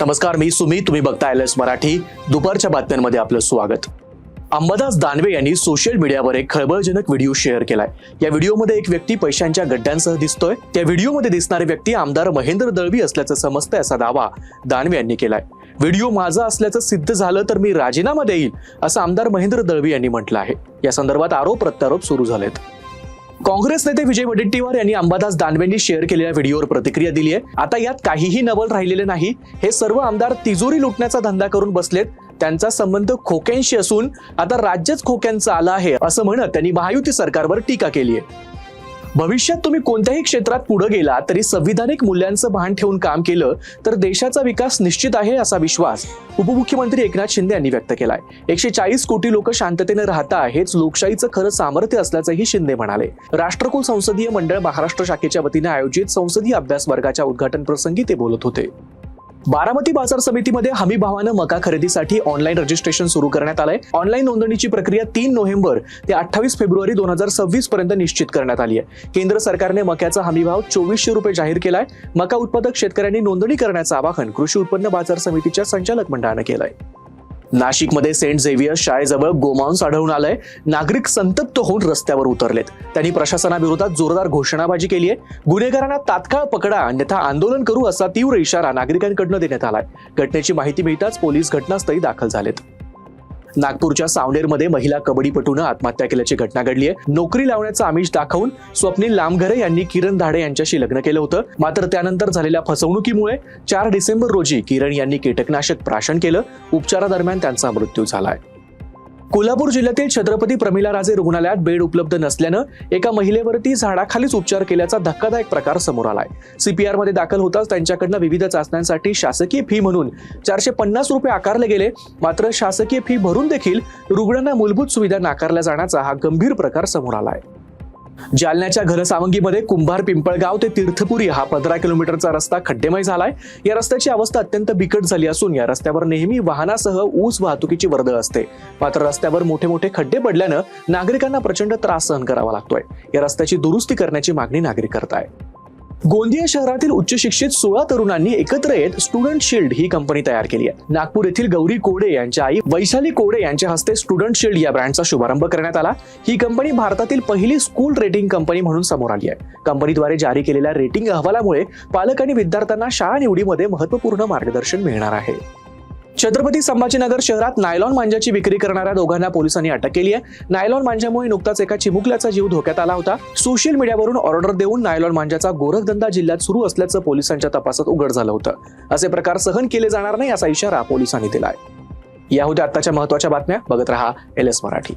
नमस्कार, मी सुमित. तुम्ही बघता LS मराठी. दुपारच्या बातम्यांमध्ये आपलं स्वागत. अंबादास दानवे यांनी सोशल मीडियावर एक खळबळजनक व्हिडिओ शेअर केलाय. या व्हिडिओमध्ये एक व्यक्ती पैशांच्या गड्ड्यांसह दिसतोय. त्या व्हिडिओमध्ये दिसणारी व्यक्ती आमदार महेंद्र दळवी असल्याचं समजतंय असा दावा दानवे यांनी केलाय. व्हिडिओ माझा असल्याचं सिद्ध झालं तर मी राजीनामा देईल असं आमदार महेंद्र दळवी यांनी म्हटलं आहे. या संदर्भात आरोप प्रत्यारोप सुरू झालेत. काँग्रेस नेते विजय वडेट्टीवार यांनी अंबादास दानवेंनी शेअर केलेल्या व्हिडिओवर प्रतिक्रिया दिली आहे. आता यात काहीही नवल राहिलेले नाही. हे सर्व आमदार तिजोरी लुटण्याचा धंदा करून बसलेत. त्यांचा संबंध खोक्यांशी असून आता राज्यच खोक्यांचं आलं आहे असं म्हणत त्यांनी महायुती सरकारवर टीका केली आहे. भविष्यात तुम्ही कोणत्याही क्षेत्रात पुढे गेला तरी संविधानिक मूल्यांचं भान ठेवून काम केलं तर देशाचा विकास निश्चित आहे असा विश्वास उपमुख्यमंत्री एकनाथ शिंदे यांनी व्यक्त केलाय. 140 कोटी लोक शांततेने राहता हेच लोकशाहीचं खरं सामर्थ्य असल्याचंही शिंदे म्हणाले. राष्ट्रकुल संसदीय मंडळ महाराष्ट्र शाखेच्या वतीने आयोजित संसदीय अभ्यास वर्गाच्या उद्घाटन प्रसंगी ते बोलत होते. बारामती बाजार समितीमध्ये हमी भावानं मका खरेदीसाठी ऑनलाईन रजिस्ट्रेशन सुरू करण्यात आलंय. ऑनलाईन नोंदणीची प्रक्रिया 3 नोव्हेंबर ते 28 फेब्रुवारी 2026 पर्यंत निश्चित करण्यात आली आहे. केंद्र सरकारने मक्याचा हमी भाव 2400 रुपये जाहीर केलाय. मका उत्पादक शेतकऱ्यांनी नोंदणी करण्याचं आवाहन कृषी उत्पन्न बाजार समितीच्या संचालक मंडळानं केलंय. नाशिकमध्ये सेंट झेवियर्स शाळेजवळ गोमांस आढळून आलंय. नागरिक संतप्त होऊन रस्त्यावर उतरलेत. त्यांनी प्रशासनाविरोधात जोरदार घोषणाबाजी केली आहे. गुन्हेगारांना तात्काळ पकडा अन्यथा आंदोलन करू असा तीव्र इशारा नागरिकांकडून देण्यात आलाय. घटनेची माहिती मिळताच पोलीस घटनास्थळी दाखल झालेत. नागपूरच्या सावनेरमध्ये महिला कबड्डीपटूनं आत्महत्या केल्याची घटना घडली आहे. नोकरी लावण्याचं आमिष दाखवून स्वप्नील लांबघरे यांनी किरण धाडे यांच्याशी लग्न केलं होतं. मात्र त्यानंतर झालेल्या फसवणुकीमुळे 4 डिसेंबर रोजी किरण यांनी कीटकनाशक प्राशन केलं. उपचारादरम्यान त्यांचा मृत्यू झालाय. कोल्हापूर जिल्ह्यातील छत्रपती प्रमिलाराजे रुग्णालयात बेड उपलब्ध नसल्यानं एका महिलेवरती झाडाखालीच उपचार केल्याचा धक्कादायक प्रकार समोर आलाय. CPR मध्ये दाखल होताच त्यांच्याकडनं विविध चाचण्यांसाठी शासकीय फी म्हणून 450 रुपये आकारले गेले. मात्र शासकीय फी भरून देखील रुग्णांना मूलभूत सुविधा नाकारल्या जाण्याचा हा गंभीर प्रकार समोर आलाय. जालन्याच्या घनसावंगीमध्ये कुंभार पिंपळगाव ते तीर्थपुरी हा 15 किलोमीटरचा रस्ता खड्डेमय झालाय. या रस्त्याची अवस्था अत्यंत बिकट झाली असून या रस्त्यावर नेहमी वाहनासह ऊस वाहतुकीची वर्दळ असते. मात्र रस्त्यावर मोठे मोठे खड्डे पडल्यानं नागरिकांना प्रचंड त्रास सहन करावा लागतोय. या रस्त्याची दुरुस्ती करण्याची मागणी नागरिक करताय. गोंदिया शहरातील उच्च शिक्षित 16 तरुणांनी एकत्र येत स्टुडंट शील्ड ही कंपनी तयार केली आहे. नागपूर येथील गौरी कोडे यांच्या आई वैशाली कोडे यांच्या हस्ते स्टुडंट शील्ड या ब्रँडचा शुभारंभ करण्यात आला. ही कंपनी भारतातील पहिली स्कूल रेटिंग कंपनी म्हणून समोर आली आहे. कंपनीद्वारे जारी केलेल्या रेटिंग अहवालामुळे पालक आणि विद्यार्थ्यांना शाळा निवडीमध्ये महत्त्वपूर्ण मार्गदर्शन मिळणार आहे. छत्रपती संभाजीनगर शहरात नायलॉन मांजाची विक्री करणाऱ्या दोघांना पोलिसांनी अटक केली आहे. नायलॉन मांजामुळे नुकताच एका चिमुकल्याचा जीव धोक्यात आला होता. सोशल मीडियावरून ऑर्डर देऊन नायलॉन मांजाचा गोरखधंदा जिल्ह्यात सुरू असल्याचं पोलिसांच्या तपासात उघड झालं होतं. असे प्रकार सहन केले जाणार नाही असा इशारा पोलिसांनी दिलाय. या होत्या आत्ताच्या महत्त्वाच्या बातम्या. बघत रहा LS मराठी.